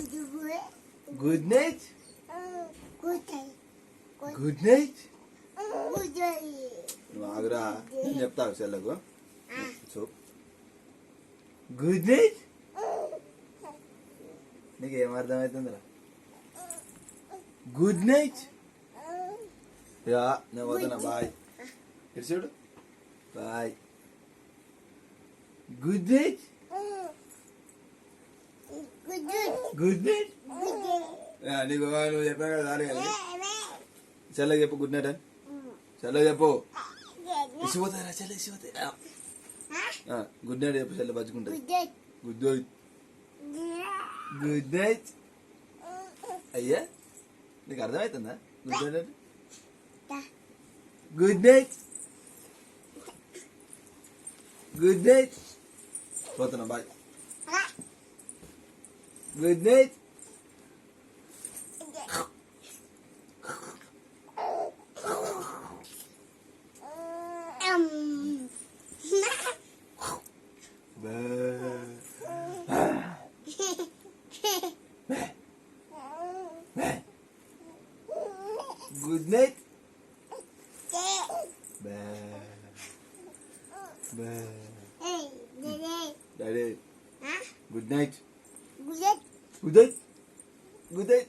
good night good night నువ్వు ఆగురా నేను చెప్తావు చెల్లకు సో గుడ్ నైట్ నీకు ఏం అర్థమవుతుందిరా గుడ్ నైట్ యా నేను పోతున్నా బాయ్ ఇటు చూడు bye good night good night నీకు నువ్వు చెప్పావు కదా రాలే కదా చెల్లకి చెప్పు గుడ్ నైట్ అని చెల్లకి చెప్పు ఇసిపోతారా చెల్ల ఇసిపోతాయి గుడ్ నైట్ చెప్పు చెల్ల బజ్జుకుంటుంది గుడ్ నైట్ గుడ్ నైట్ అయ్యా నీకు అర్థమవుతుందా good night good night good night పోతున్నా bye good night good night daddy good night good night good night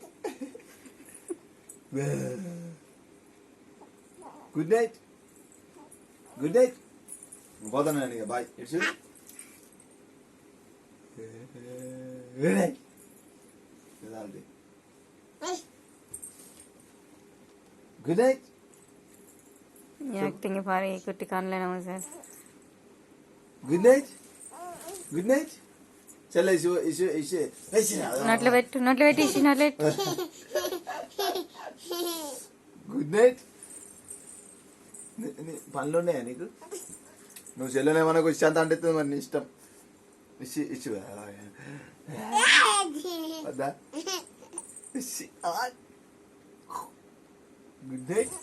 good night good night పోతాను నేను ఇక bye it's good night good night acting పారి కుట్టి కానలేనా sir good night good night చల్ల ఇసు ఇసు ఇసు నోట్లో పెట్టు ఇసి నోట్లో పెట్టు గుడ్ నైట్ పనులు ఉన్నాయా నీకు నువ్వు చెల్లెనేమన్నా ఇష్టంత అంటే మరి నీ ఇష్టం ఇచ్చి ఇచ్చు వద్దా గుడ్ నైట్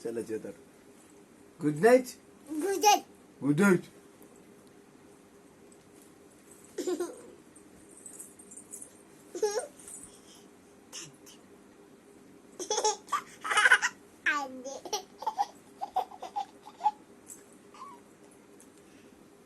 చల్ల చేతాడు గుడ్ నైట్ గుడ్ నైట్